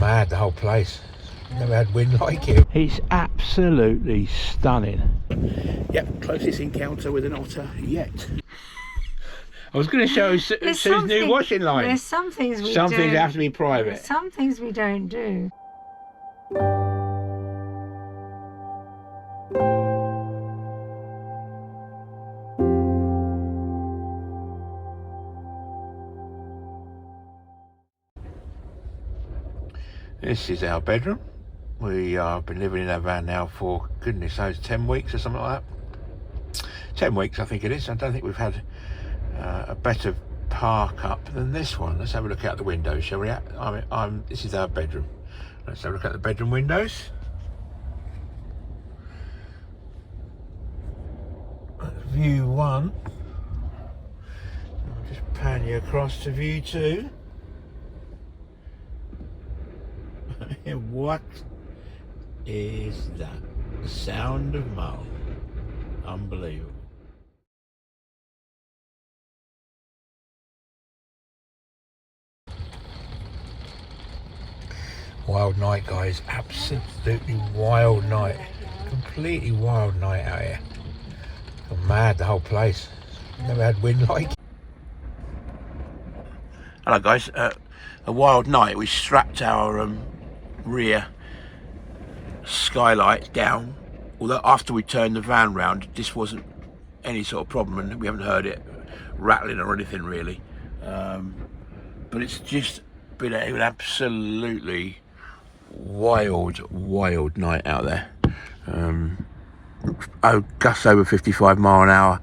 Mad, the whole place. Never had wind like it. It's absolutely stunning. Yep, closest encounter with an otter yet. I was going to show Sue's new washing line. There's some things we Some do. things have to be private. There's some things we don't do. This is our bedroom. We have been living in our van now for, goodness knows, 10 weeks or something like that. 10 weeks, I think it is. I don't think we've had a better park up than this one. Let's have a look out the window, shall we? This is our bedroom. Let's have a look at the bedroom windows. View 1. I'll just pan you across to view 2. What is that? The sound of Mull. Unbelievable. Wild night, guys. Absolutely wild night. Completely wild night out here. Gone mad, the whole place. Never had wind like it. Hello guys. A wild night. We strapped our rear skylight down, although after we turned the van round this wasn't any sort of problem and we haven't heard it rattling or anything really, but it's just been an absolutely wild night out there. Gusts over 55 mile an hour.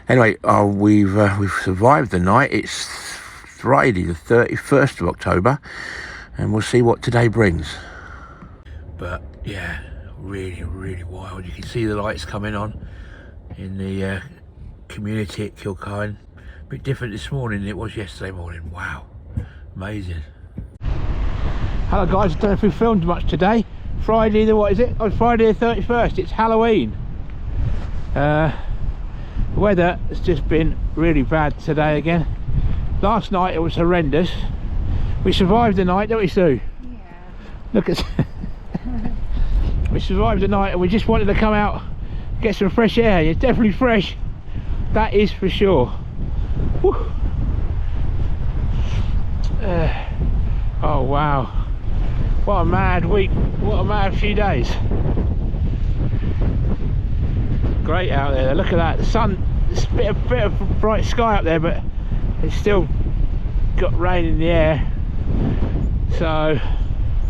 Anyway, we've survived the night. It's Friday the 31st of October and we'll see what today brings. But yeah, really wild. You can see the lights coming on in the community at Kilchoan. A bit different this morning than it was yesterday morning. Wow, amazing. Hello guys, I don't know if we filmed much today. Friday the, what is it? Oh, Friday the 31st, it's Halloween. The weather has just been really bad today again. Last night it was horrendous. We survived the night, don't we, Sue? Yeah. Look at we survived the night and we just wanted to come out, get some fresh air. It's definitely fresh, that is for sure. Oh wow, what a mad week, what a mad few days. Great out there. Look at that, the sun, it's a bit of bright sky up there, but it's still got rain in the air. So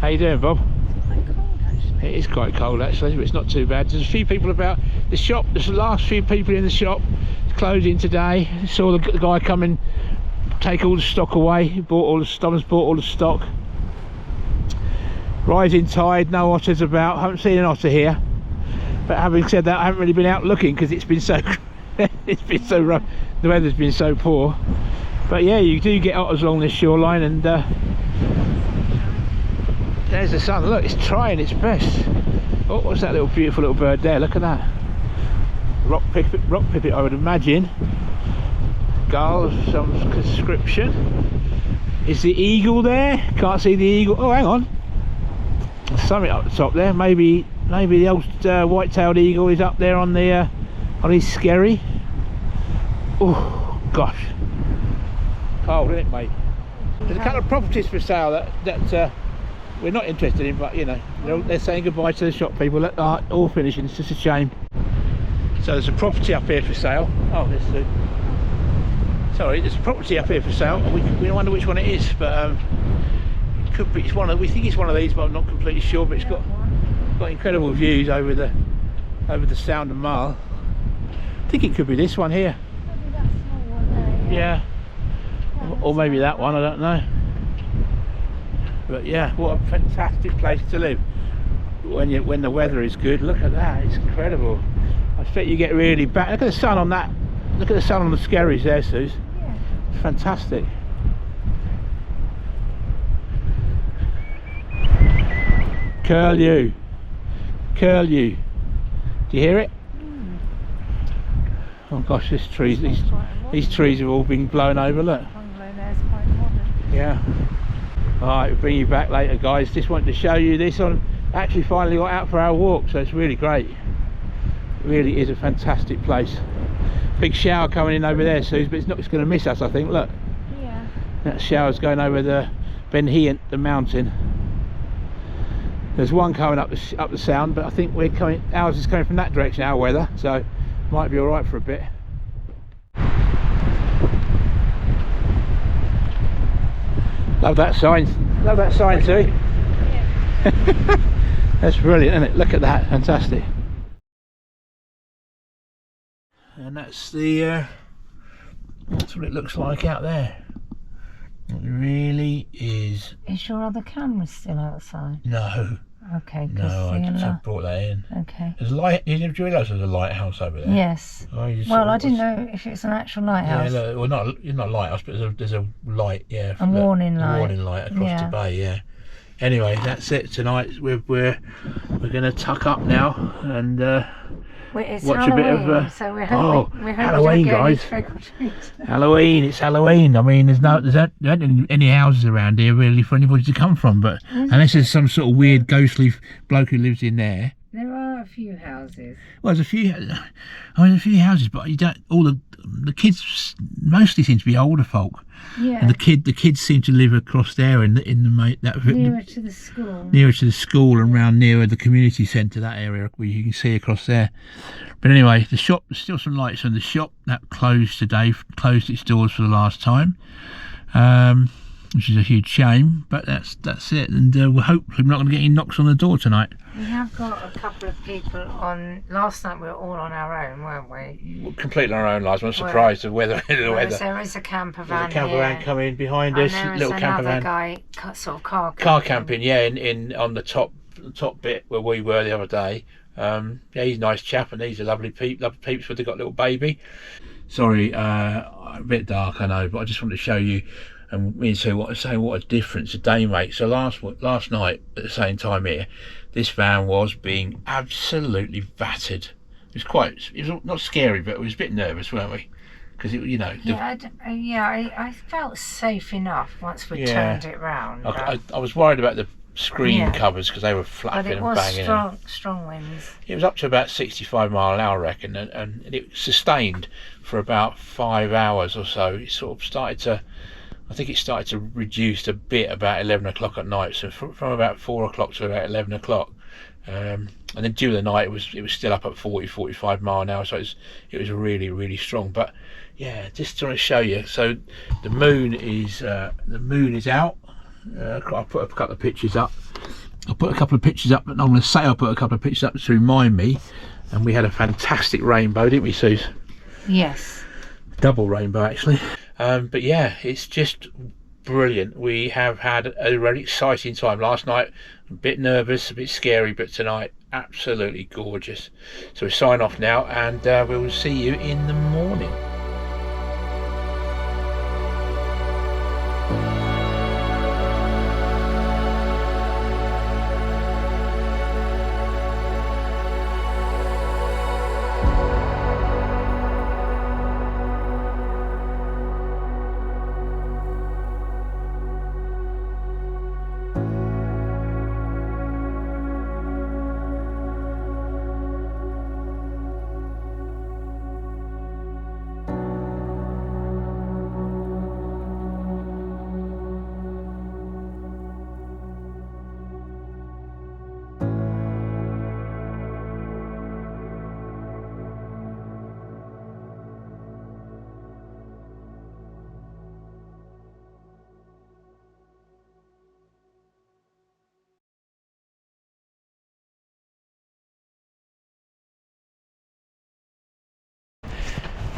how you doing, Bob? Quite cold actually. It is quite cold actually, but it's not too bad. There's a few people about the shop. There's the last few people in the shop. It's closing today. Saw the guy come in, take all the stock away. He bought all the stock. Rising tide, no otters about. I haven't seen an otter here. But having said that, I haven't really been out looking because it's been so it's been so rough. The weather's been so poor. But yeah, you do get otters along this shoreline, and there's the sun. Look, it's trying its best. Oh, what's that little beautiful little bird there? Look at that. Rock pipit, I would imagine. Gull of some description. Is the eagle there? Can't see the eagle. Oh, hang on. Something up the top there. Maybe the old white-tailed eagle is up there on the on his skerry. Oh gosh, cold, isn't it, mate? There's a couple of properties for sale that we're not interested in, but you know, they're saying goodbye to the shop people. That are all finishing. It's just a shame. So there's a property up here for sale. Oh, there's a property up here for sale. We wonder which one it is, but it could be. It's one of. We think it's one of these, but I'm not completely sure. But it's got incredible views over the Sound of Mull. I think it could be this one here. Maybe that small one there. Yeah. Or maybe that one, I don't know. But yeah, what a fantastic place to live when the weather is good. Look at that, it's incredible. I expect you get really back. Look at the sun on that. Look at the sun on the skerries there, Suze. Yeah. It's fantastic. Curl you. Do you hear it? Oh gosh, these trees have all been blown over. Look. Bungalow there's quite modern. Yeah. Alright, we'll bring you back later, guys. Just wanted to show you this on. Actually finally got out for our walk, so it's really great. It really is a fantastic place. Big shower coming in over there, Suze, but it's going to miss us, I think. Look. Yeah. That shower's going over the Ben Hiant, the mountain. There's one coming up the sound, but I think ours is coming from that direction, our weather, so might be alright for a bit. Love that sign. Love that sign, Sue. Yeah. That's brilliant, isn't it? Look at that, fantastic. And that's the that's what it looks like out there. It really is. Is your other camera still outside? No. Okay. No, I brought that in. Okay. There's a light. You didn't realise there's a lighthouse over there? Yes. Oh, well, I didn't know if it's an actual lighthouse. Yeah, well, not a lighthouse, but there's a light. Yeah. A warning light. A warning light across the bay. Yeah. Anyway, that's it tonight. We're going to tuck up now and it's watch Halloween, a bit of so we're hoping Halloween, guys. Halloween, it's Halloween. I mean, there aren't any houses around here really for anybody to come from, but unless there's some sort of weird ghostly bloke who lives in there. There are a few houses. Well, there's a few houses, but you don't. All the kids mostly seem to be older folk. Yeah. And the kids seem to live across there in the nearer to the school. Nearer to the school and round nearer the community centre, that area where you can see across there. But anyway, the shop, there's still some lights on the shop. That closed today, closed its doors for the last time. Which is a huge shame, but that's it, and we're hopefully not going to get any knocks on the door tonight. We have got a couple of people on. Last night we were all on our own, weren't we? Completely on our own lives. I'm surprised the weather. There is a camper van. There's a camper van coming behind us. Little camper van. Guy, sort of car camping. Yeah, in on the top bit where we were the other day. Yeah, he's a nice chap, and he's a lovely peeps. Where they got a little baby. Sorry, a bit dark, I know, but I just wanted to show you. And me and Sue what a difference a day makes. So last night at the same time here, this van was being absolutely battered. It was not scary, but it was a bit nervous, weren't we? Because I felt safe enough once we turned it round. I was worried about the screen covers because they were flapping and banging. But it was strong winds. It was up to about 65 mile an hour, I reckon, and it sustained for about 5 hours or so. It sort of started to. I think it started to reduce a bit about 11 o'clock at night, so from about 4 o'clock to about 11 o'clock. And then during the night it was still up at 45 mile an hour, so it was really, really strong. But yeah, just trying to show you. So the moon is out. I'll put a couple of pictures up. I'll put a couple of pictures up, but I'm going to say I'll put a couple of pictures up to remind me. And we had a fantastic rainbow, didn't we, Suze? Yes. Double rainbow, actually. But yeah, it's just brilliant. We have had a really exciting time. Last night, a bit nervous, a bit scary, but tonight, absolutely gorgeous. So we sign off now, and we will see you in the morning.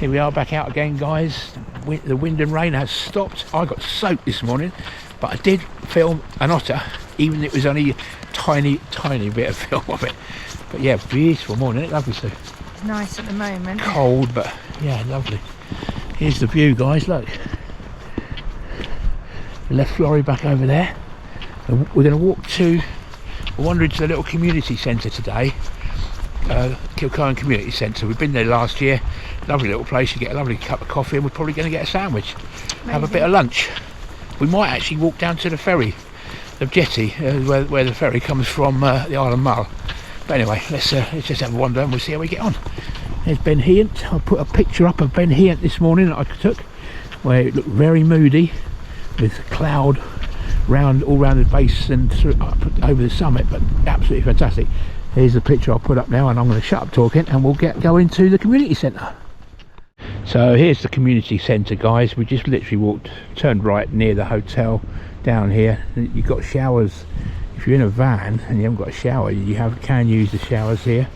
Here we are back out again, guys. The wind and rain has stopped. I got soaked this morning, but I did film an otter, even if it was only a tiny bit of film of it. But yeah, beautiful morning, isn't it? Lovely, Sue. It's nice at the moment. Cold, but yeah, lovely. Here's the view, guys, look. We left Florrie back over there. And we're going to wander into the little community centre today. Kilchoan Community Centre. We've been there last year. Lovely little place. You get a lovely cup of coffee, and we're probably going to get a sandwich. Maybe. Have a bit of lunch. We might actually walk down to the ferry the jetty where the ferry comes from, the Isle of Mull. But anyway, let's just have a wander and we'll see how we get on. There's Ben Heant. I put a picture up of Ben Heant this morning that I took, where it looked very moody, with cloud all round the base and over the summit, but absolutely fantastic. Here's the picture I'll put up now, and I'm going to shut up talking and we'll go into the community centre. So here's the community centre, guys. We just literally turned right near the hotel down here. You've got showers. If you're in a van and you haven't got a shower, you can use the showers here.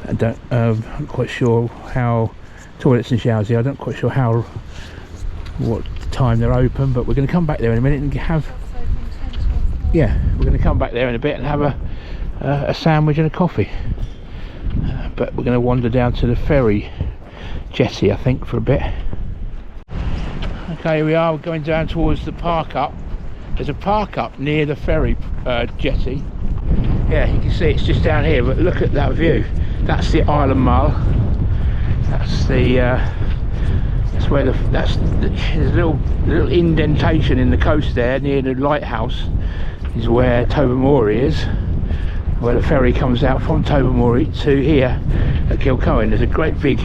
I'm not quite sure how toilets and showers here. I'm not quite sure what time they're open, but we're going to come back there in a minute and we're going to come back there in a bit and have a sandwich and a coffee. But we're going to wander down to the ferry jetty, I think, for a bit. Okay, here we are. We're going down towards the park up. There's a park up near the ferry jetty. Yeah, you can see it's just down here, but look at that view. That's the Isle of Mull. That's there's a little indentation in the coast there near the lighthouse is where Tobermory is, where the ferry comes out from Tobermory to here at Kilchoan. There's a great big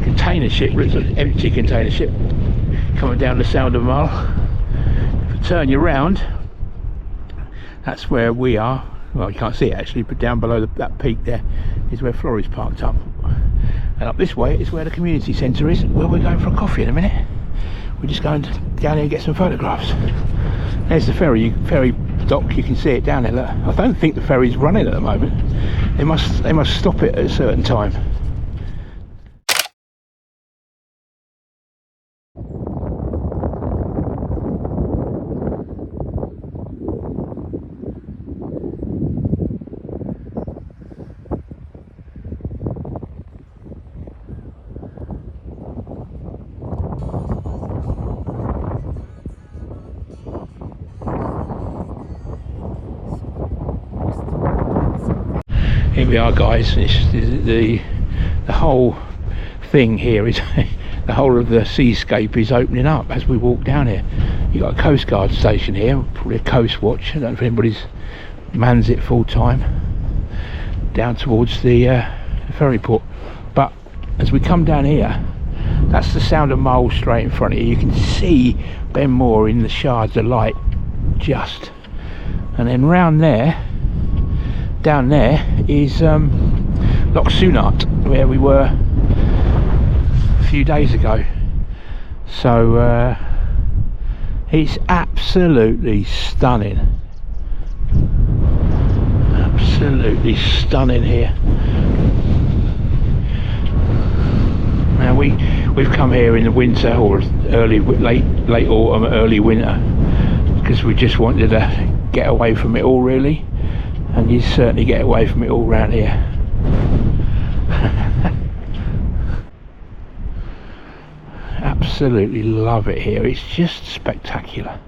container ship, it's an empty container ship, coming down the Sound of Mull. If you turn you round, that's where we are. Well, you can't see it actually, but down below that peak there is where Florrie's parked up. And up this way is where the community centre is, where we're going for a coffee in a minute. We're just going down here and get some photographs. There's the ferry dock, you can see it down there. Look, I don't think the ferry's running at the moment. They must stop it at a certain time. Here we are, guys. The whole thing here is the whole of the seascape is opening up as we walk down here. You've got a Coast Guard station here, probably a coast watch. I don't know if anybody's mans it full time down towards the ferry port. But as we come down here, that's the Sound of Mull straight in front of you. You can see Ben Moor in the shards of light just, and then round there, down there is Loch Sunart, where we were a few days ago. So it's absolutely stunning, absolutely stunning here. Now we've come here in the winter, or late autumn, early winter, because we just wanted to get away from it all, really. And you certainly get away from it all round here. Absolutely love it here. It's just spectacular.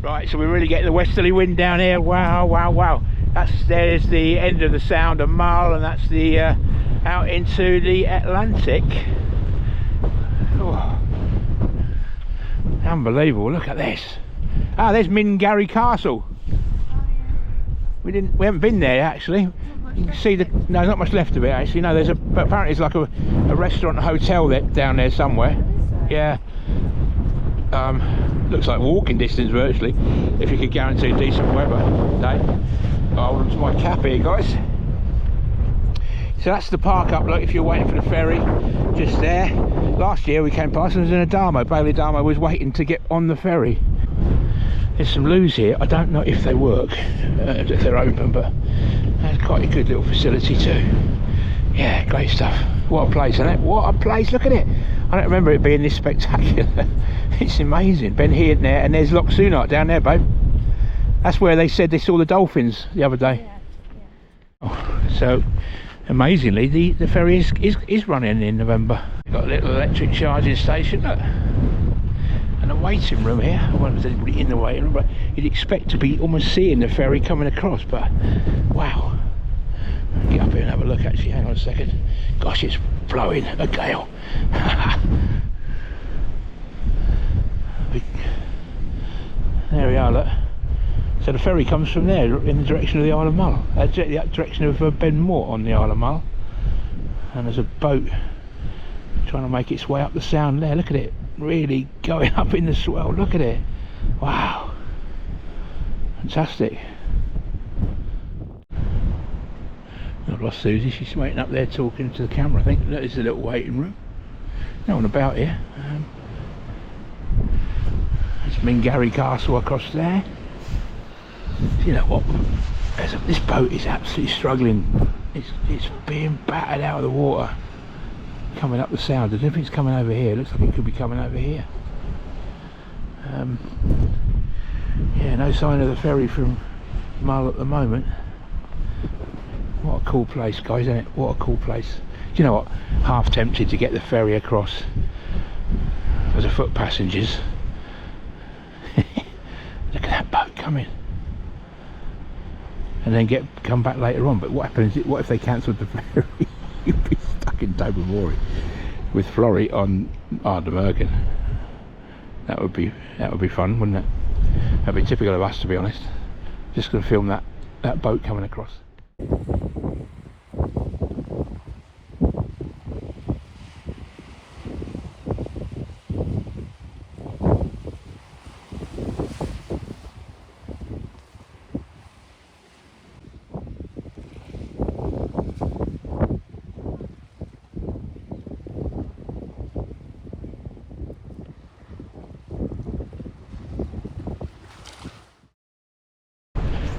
Right, so we're really getting the westerly wind down here. Wow, wow, wow. There's the end of the Sound of Mull, and that's the out into the Atlantic. Oh, unbelievable! Look at this. Ah, there's Mingarry Castle. We haven't been there actually. You can see no, not much left of it actually. No, but apparently it's like a restaurant, a hotel down there somewhere. Yeah. Looks like walking distance virtually, if you could guarantee decent weather day. Oh, it's my cap here, guys. So that's the park up, look, if you're waiting for the ferry, just there. Last year we came past and there was an Adamo. Bailey Adamo was waiting to get on the ferry. There's some loos here. I don't know if they work, if they're open, but that's quite a good little facility too. Yeah, great stuff. What a place, isn't it? What a place, look at it. I don't remember it being this spectacular. It's amazing. Ben Heant there, and there's Loch Sunart down there, babe. That's where they said they saw the dolphins the other day. Yeah. Oh, so amazingly the ferry is running in November. We've got a little electric charging station, look, and a waiting room here. I wonder if there's anybody in the waiting room, but you'd expect to be almost seeing the ferry coming across, but wow, Get up here and have a look actually, hang on a second. Gosh, it's blowing a gale. There we are, look. So the ferry comes from there in the direction of the Isle of Mull, the direction of Ben Moor on the Isle of Mull. And there's a boat trying to make its way up the sound there. Look at it, really going up in the swell. Look at it. Wow, fantastic. I've lost Susie, she's waiting up there talking to the camera. I think there's a little waiting room. No one about here. There's Mingarry Castle across there. You know what? This boat is absolutely struggling. It's being battered out of the water. Coming up the sound. I don't know if it's coming over here. It looks like it could be coming over here. Yeah, no sign of the ferry from Mull at the moment. What a cool place, guys, isn't it? What a cool place. Do you know what? Half tempted to get the ferry across as a foot passengers. Look at that boat coming. And then come back later on. But what happens? What if they cancelled the ferry? You'd be stuck in Tobermory with Florrie on Ardnamurchan. That would be fun, wouldn't it? That'd be typical of us, to be honest. Just going to film that boat coming across.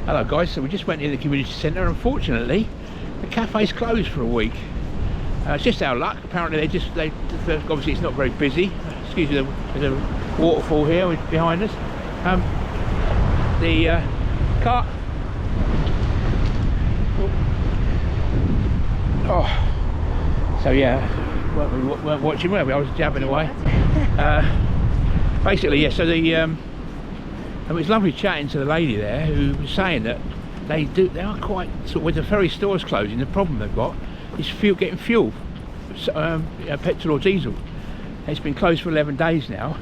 Hello guys, so we just went in the community centre. Unfortunately the cafe's closed for a week. It's just our luck. Apparently obviously it's not very busy. Excuse me, there's a waterfall here behind us. The car. Oh, so yeah, we weren't watching, were we? I was jabbing away. Basically, yeah. So it was lovely chatting to the lady there who was saying that they are quite sort of, with the ferry stores closing, the problem they've got is getting fuel, petrol or diesel. It's been closed for 11 days now.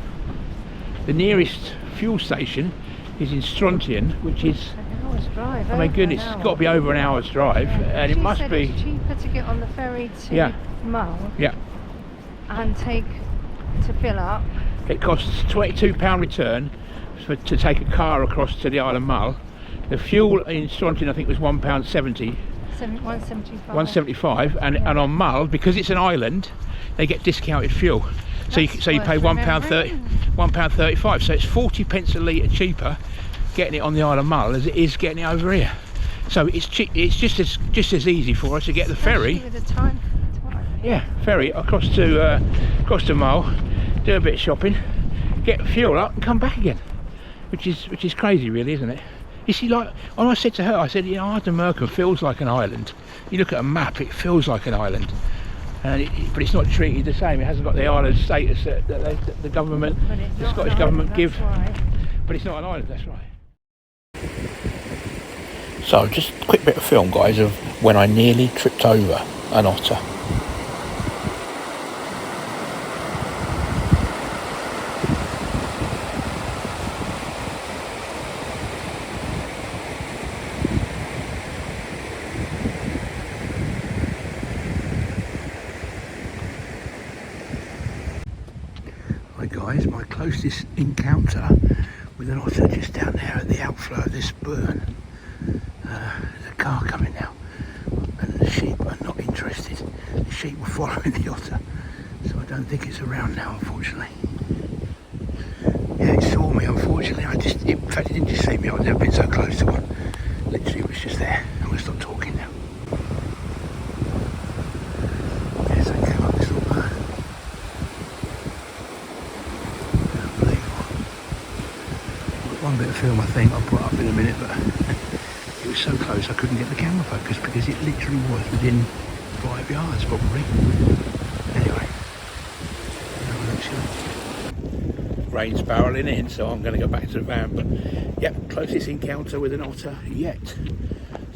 The nearest fuel station is in Strontian, which is an hour's drive. Oh my goodness, it's got to be over an hour's drive, and it must be. It's cheaper to get on the ferry to Mull. Yeah. And to fill up. It costs £22 return to take a car across to the Isle of Mull. The fuel in Strontian I think was £1.70. 175, and on Mull, because it's an island, they get discounted fuel. So you pay £1.35. So it's 40 pence a litre cheaper getting it on the Isle of Mull as it is getting it over here. So it's cheap. It's just as easy for us to get the ferry. With the time. Yeah, ferry across to Mull, do a bit of shopping, get fuel up, and come back again. Which is crazy, really, isn't it? You see, like when I said to her, I said, you know, Ardnamurchan feels like an island. You look at a map, it feels like an island, but it's not treated the same. It hasn't got the island status that the government, the Scottish government give. But it's not an island. That's right. So just a quick bit of film, guys, of when I nearly tripped over an otter. Guys, my closest encounter with an otter just down there at the outflow of this burn. There's a car coming now, and the sheep are not interested. The sheep were following the otter, so I don't think it's around now, unfortunately. Yeah, it saw me, unfortunately. In fact, it didn't just see me, I've never been so close to one. Literally, it was just there. I'm going to stop talking now. Yes, I came up this little burn. One bit of film I think I'll put up in a minute, but it was so close I couldn't get the camera focus because it literally was within 5 yards probably. Anyway, rain's barrelling in, so I'm going to go back to the van. But yep, closest encounter with an otter yet.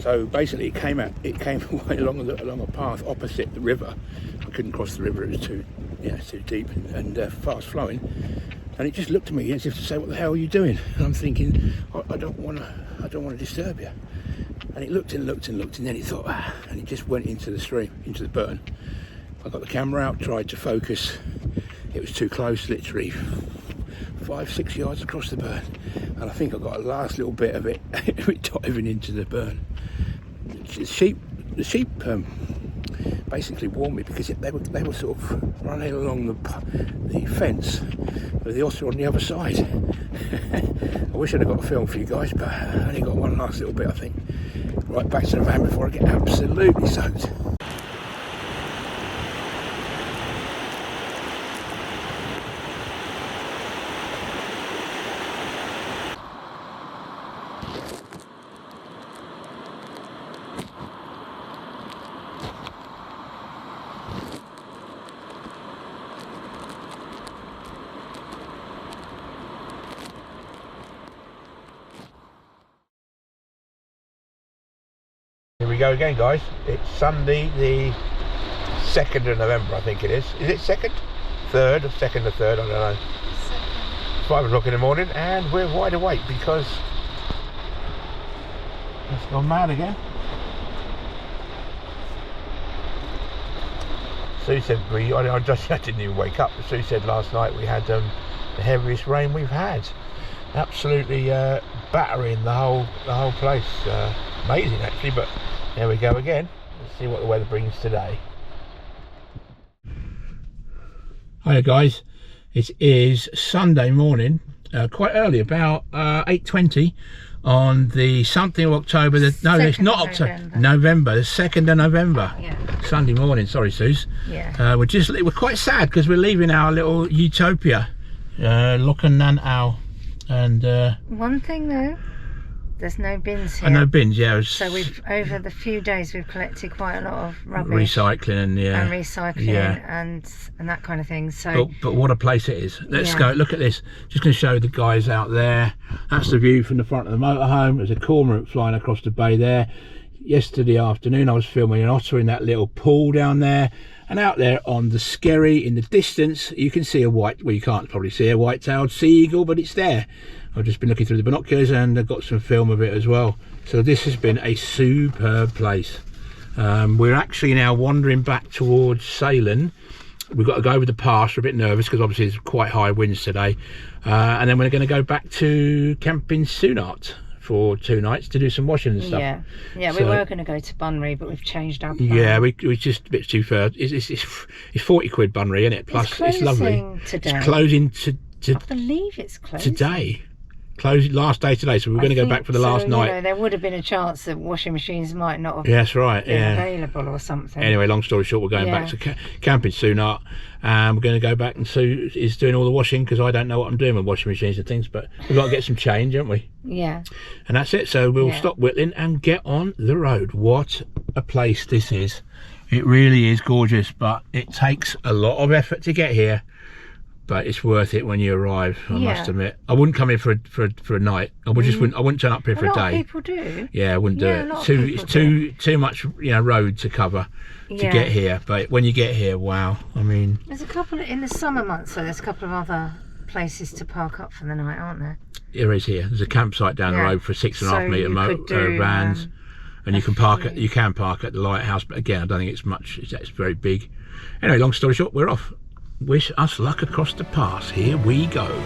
So basically it came right along a path opposite the river. I couldn't cross the river, it was too deep and fast flowing. And it just looked at me as if to say, what the hell are you doing? And I'm thinking, I don't want to disturb you. And it looked and looked and looked, and then it thought, and it just went into the stream, into the burn. I got the camera out, tried to focus. It was too close, literally 5-6 yards across the burn. And I think I got a last little bit of it diving into the burn. The sheep basically warned me because they were sort of running along the fence with the otter on the other side. I wish I'd have got a film for you guys, but I only got one last little bit, I think. Right, back to the van before I get absolutely soaked. Here we go again, guys. It's Sunday the 2nd of November, I think it is. Is it 2nd? 3rd? 2nd or 3rd, I don't know. 5 o'clock in the morning and we're wide awake because it's gone mad again. Sue said I didn't even wake up, but Sue said last night we had the heaviest rain we've had. Absolutely battering the whole place. Amazing actually, but there we go again. Let's see what the weather brings today. Hiya guys, it is Sunday morning, quite early, about 8:20 on the something of October. No, it's not October. November, the 2nd of November. Yeah. Sunday morning. Sorry, Suze. Yeah. We're quite sad because we're leaving our little utopia, Lochanan, and one thing though. There's no bins here. No bins, yeah. So we've, over the few days, we've collected quite a lot of rubbish. Recycling and and that kind of thing. So, but what a place it is. Let's go. Look at this. Just going to show the guys out there. That's the view from the front of the motorhome. There's a cormorant flying across the bay there. Yesterday afternoon, I was filming an otter in that little pool down there. And out there on the Skerry in the distance, you can see a white, well, you can't probably see a white-tailed sea eagle, but it's there. I've just been looking through the binoculars and I've got some film of it as well. So this has been a superb place. We're actually now wandering back towards Salem. We've got to go over the pass. We're a bit nervous because obviously there's quite high winds today. And then we're going to go back to Camping Sunat for 2 nights to do some washing and stuff. Yeah, so, we were going to go to Bunbury, but we've changed our plan. Yeah, we just a bit too far. It's 40 quid Bunbury, isn't it? Plus it's lovely. Today. It's closing I believe it's closing today. Closed last day today, so we're going to go back for the last night. You know, there would have been a chance that washing machines might not have that's right, been available or something. Anyway, long story short, we're going back to Camping Sunat, and we're going to go back, and Sue is doing all the washing because I don't know what I'm doing with washing machines and things, but we've got to get some change, haven't we? Yeah. And that's it, so we'll stop whittling and get on the road. What a place this is. It really is gorgeous, but it takes a lot of effort to get here. But it's worth it when you arrive, I must admit. I wouldn't come here for a night. I wouldn't turn up here for a day. A lot of people do. Yeah, I wouldn't do it. It's too much, road to cover to get here. But when you get here, wow! I mean, there's a couple in the summer months. So there's a couple of other places to park up for the night, aren't there? There is here. There's a campsite down the road for 6.5 metre vans, and you can park at the lighthouse. But again, I don't think it's much. It's very big. Anyway, long story short, we're off. Wish us luck across the pass. Here we go.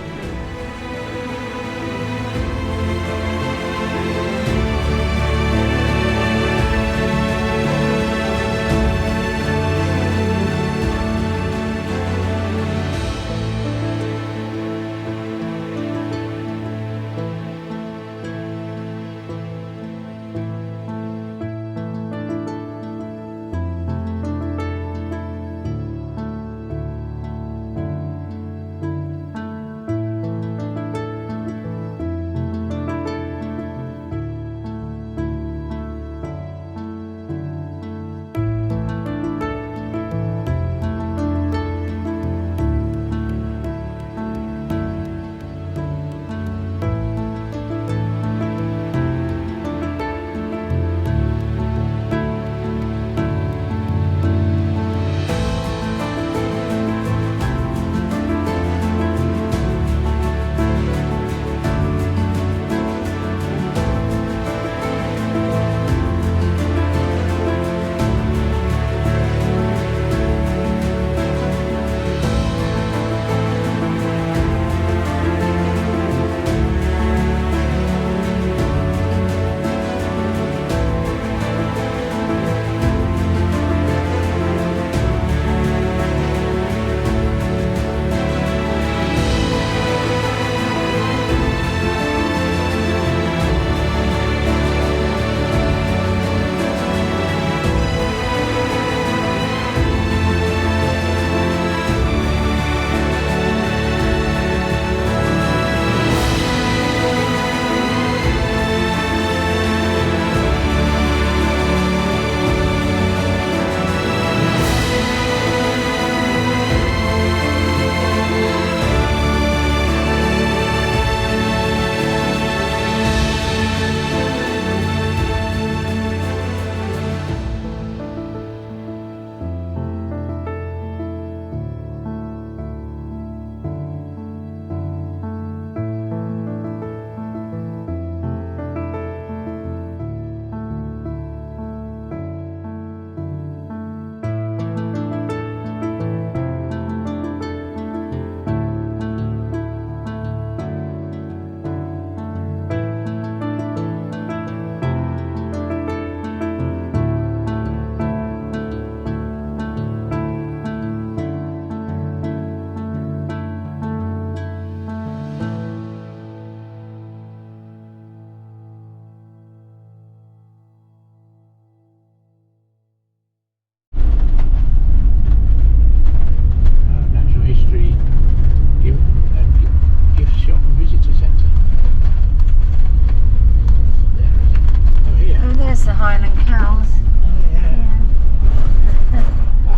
Highland cows.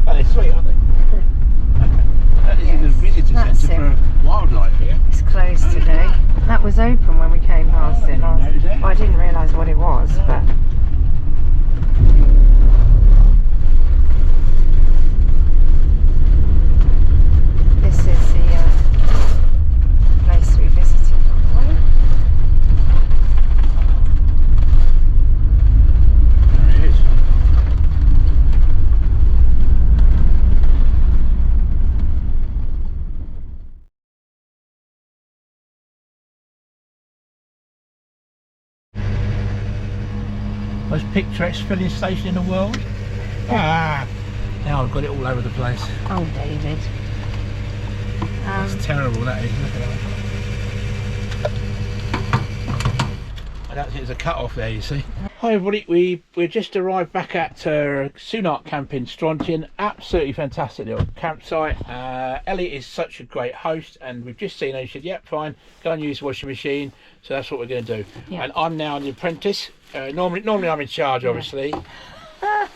Oh, yeah. They're sweet, aren't they? This is a visitor centre for wildlife here. It's closed today. That was open when we came past it last. Well, I didn't realise what it was, but. This is the place we visited on the way. There it is. Most picturesque filling station in the world. Ah, now I've got it all over the place. Oh, David. That's terrible, that is. Look at that. I don't think there's a cut off there, you see. Hi everybody, we just arrived back at Sunart Camp in Strontian. Absolutely fantastic little campsite. Ellie is such a great host, and we've just seen her. She said, yep, fine, go and use the washing machine. So that's what we're going to do. Yeah. And I'm now the apprentice. Normally I'm in charge, obviously. Yeah.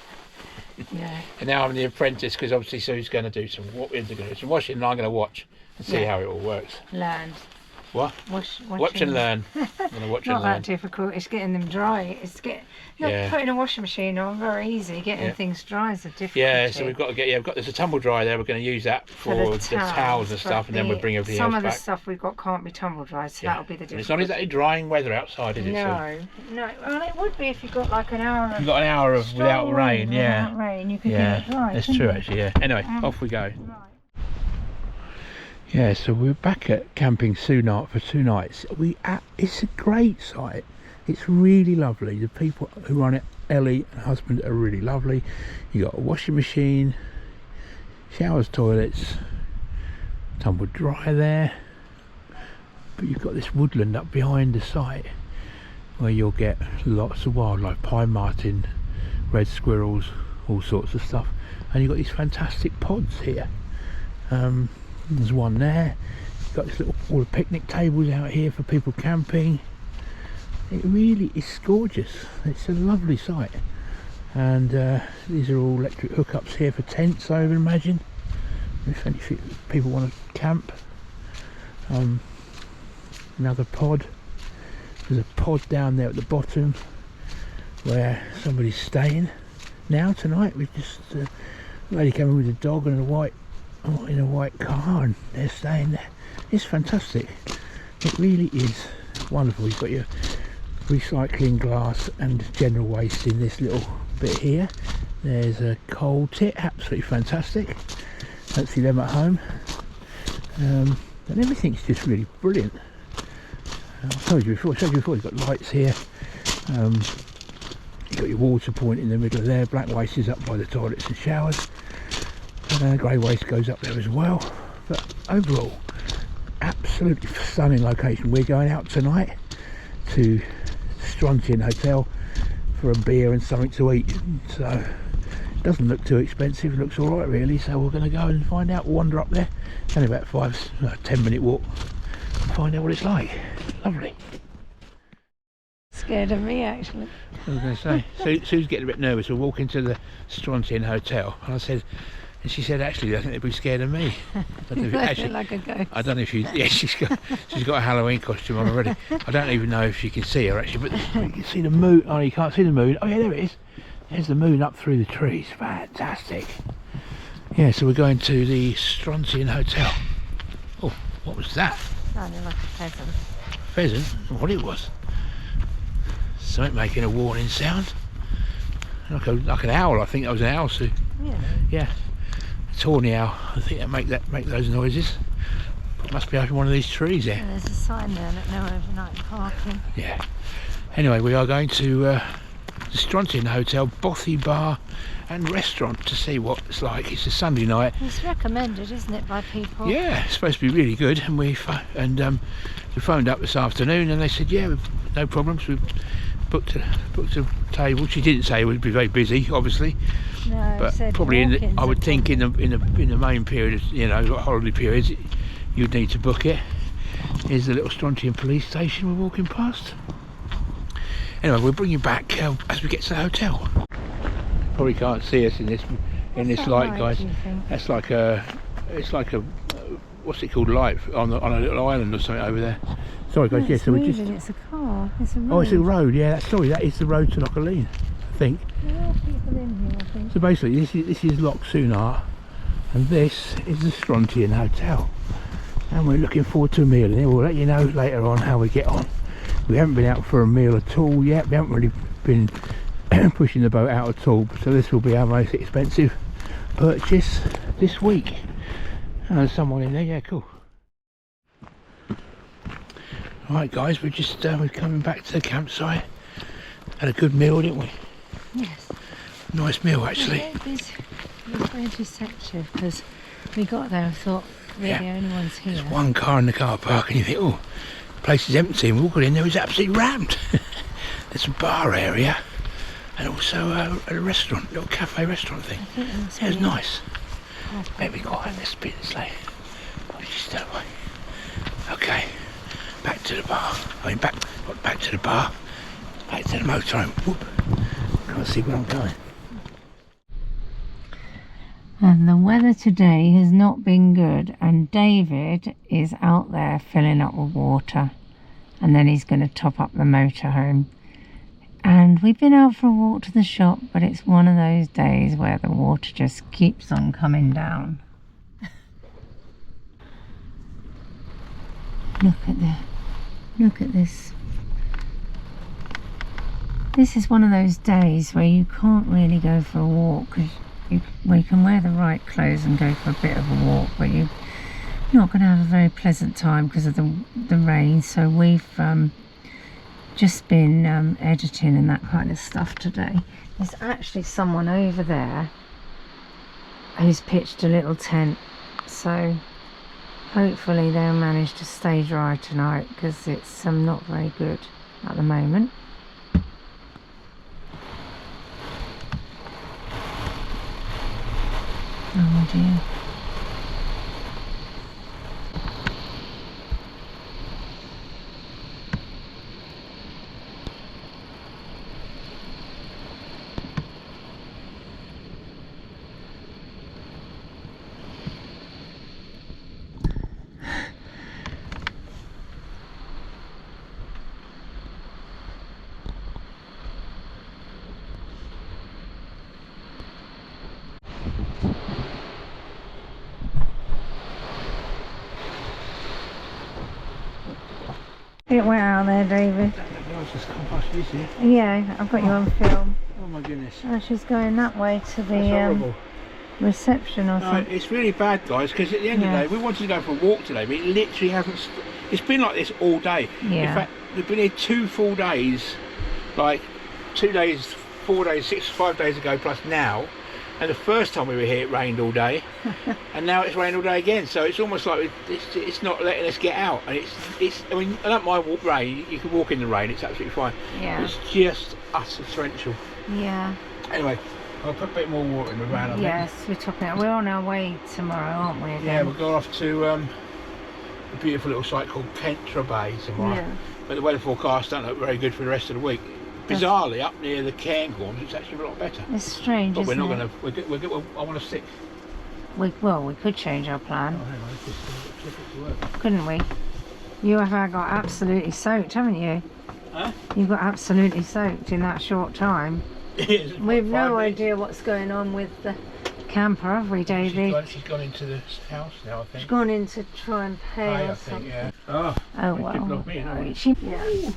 And now I'm the apprentice, because obviously Sue's going to do some washing, and I'm going to watch and see how it all works. Learn. What? Watch and learn. I'm going to watch Not and learn. that difficult. It's getting them dry. It's putting a washing machine on very easy. Getting things dry is a difficulty. Yeah, so we've got to get there's a tumble dryer there. We're going to use that for the towels and stuff, and then we'll bring everything else back. Some of the stuff we've got can't be tumble dried, so that'll be the difficulty. It's not exactly drying weather outside, is it? No. Well, it would be if you got like an hour. You've got an hour of without rain, Without rain, you could get it dry. That's true, actually. Yeah. Anyway, off we go. Right. Yeah, so we're back at Camping Sunart for 2 nights. It's a great site. It's really lovely. The people who run it, Ellie and husband, are really lovely. You got a washing machine, showers, toilets, tumble dryer there. But you've got this woodland up behind the site where you'll get lots of wildlife, pine marten, red squirrels, all sorts of stuff. And you've got these fantastic pods here. There's one there. You've got this all the picnic tables out here for people camping. It really is gorgeous. It's a lovely site. And these are all electric hookups here for tents, I would imagine, if any people want to camp. Another pod. There's a pod down there at the bottom where somebody's staying now tonight. We've just a lady came in with a dog and in a white car, and they're staying there. It's fantastic. It really is wonderful. You've got your recycling glass and general waste in this little bit here. There's a coal tit, absolutely fantastic. Don't see them at home. And everything's just really brilliant. I showed you before, you've got lights here. You've got your water point in the middle of there. Black waste is up by the toilets and showers. Grey waste goes up there as well. But overall, absolutely stunning location. We're going out tonight to Strontian Hotel for a beer and something to eat. So it doesn't look too expensive. It looks all right really. So we're going to go and find out. Wander up there. Only about 10-minute walk. Find out what it's like. Lovely. Scared of me actually. I was going to say, Sue's getting a bit nervous. We're walking to the Strontian Hotel, and she said, actually, I think they'd be scared of me. I don't know if actually, like a ghost. I don't know if she's got a Halloween costume on already. I don't even know if you can see her actually, but you can see the moon. Oh, you can't see the moon. Oh yeah, there it is. There's the moon up through the trees. Fantastic. Yeah, so we're going to the Strontian Hotel. Oh, what was that? Sounded like a pheasant. Pheasant? What it was? Something making a warning sound. Like an owl. I think that was an owl, Sue. Yeah. Yeah. A tawny owl. I think that make those noises. Must be up in one of these trees there. Yeah, there's a sign there that no overnight parking. Yeah. Anyway, we are going to the Strontian Hotel Bothy Bar and Restaurant to see what it's like. It's a Sunday night. It's recommended, isn't it, by people? Yeah, it's supposed to be really good. And we phoned up this afternoon and they said, yeah, no problems. We've booked a table. She didn't say it would be very busy, obviously. No, but probably I would think in the main period, holiday periods, you'd need to book it. Here's the little Strontian police station we're walking past. Anyway, we'll bring you back as we get to the hotel. Probably can't see us in this light, guys. That's like a, it's like a, what's it called, light on a little island or something over there. Sorry guys, yeah, so we're just... It's a car, it's a road. Oh, it's a road, yeah, sorry, that is the road to Lochaline, I think. There are people in here, I think. So basically, this is Loch Sunart, and this is the Strontian Hotel. And we're looking forward to a meal in here. We'll let you know later on how we get on. We haven't been out for a meal at all yet. We haven't really been pushing the boat out at all. So this will be our most expensive purchase this week. And there's someone in there, yeah, cool. Alright guys, we're just we're coming back to the campsite. Had a good meal, didn't we? Yes. Nice meal actually. It was very deceptive because we got there and thought we're the only ones here. There's one car in the car park and you think, oh, the place is empty, and we all got in there, it was absolutely rammed. There's a bar area and also a restaurant, little cafe restaurant thing. It was nice. Maybe quiet, let's be this late. Just that way. Okay, back to the bar. I mean back to the bar. Back to the motorhome. Whoop. Can't see where I'm going. And the weather today has not been good, and David is out there filling up with water, and then he's going to top up the motorhome. And we've been out for a walk to the shop, but it's one of those days where the water just keeps on coming down. Look at this. This is one of those days where you can't really go for a walk because you can wear the right clothes and go for a bit of a walk, but you're not going to have a very pleasant time because of the rain. So we've just been editing and that kind of stuff today. There's actually someone over there who's pitched a little tent, so hopefully they'll manage to stay dry tonight because it's not very good at the moment. Oh dear. It went out there, David. Yeah, I've got you on film. Oh my goodness. Oh, she's going that way to the reception or something. It's really bad, guys, because at the end of the day, we wanted to go for a walk today, but it literally hasn't. It's been like this all day. Yeah. In fact, we've been here 2 full days, like 2 days, 4 days, 5 days ago, plus now. And the first time we were here, it rained all day, and now it's rained all day again. So it's almost like it's not letting us get out. And it's. I mean, I don't mind rain. You can walk in the rain; it's absolutely fine. Yeah. It's just utter torrential. Yeah. Anyway, I'll put a bit more water in the van. Yes, we're topping it. We're on our way tomorrow, aren't we? Again? Yeah, we'll go off to a beautiful little site called Pentra Bay tomorrow. Yeah. But the weather forecast don't look very good for the rest of the week. Bizarrely, up near the Kilchoan, it's actually a lot better. It's strange, but we're isn't not going to. I want to stick. We could change our plan. Oh, hang on, let's just flip it to work. Couldn't we? You have got absolutely soaked, haven't you? Huh? You've got absolutely soaked in that short time. We've no idea what's going on with the camper, have we, David? She's gone into the house now, I think. She's gone in to try and pay or something. Yeah. Oh well. Yeah.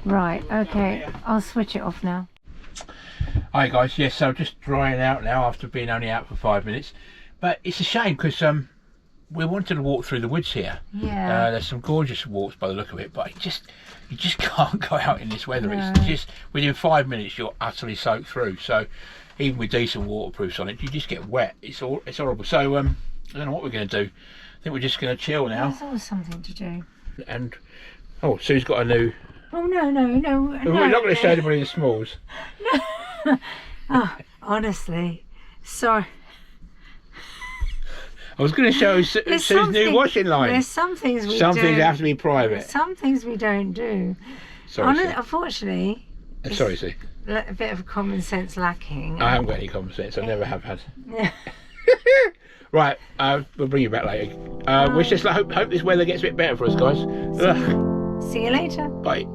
Right, okay, I'll switch it off now. Hi guys, yes, so just drying out now after being only out for 5 minutes. But it's a shame because we wanted to walk through the woods here. Yeah. There's some gorgeous walks by the look of it, but you just can't go out in this weather. No. It's just, within 5 minutes you're utterly soaked through. So even with decent waterproofs on it, you just get wet. It's horrible. So I don't know what we're going to do. I think we're just going to chill now. There's always something to do. And, oh, Sue's got a new... Oh, no. We're not going to show anybody the smalls. No. Oh, honestly, sorry. I was going to show Sue's new washing line. There's some things we Some things have to be private. Some things we don't do. Sorry, Sue. Unfortunately, Sorry, Sue. a bit of common sense lacking. I haven't got any common sense. I never have had. Right, we'll bring you back later. We just hope this weather gets a bit better for us, guys. See you later. Bye.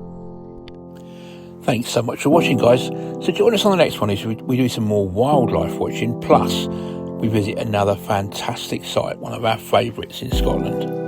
Thanks so much for watching, guys. So join us on the next one as we do some more wildlife watching, plus we visit another fantastic site, one of our favourites in Scotland.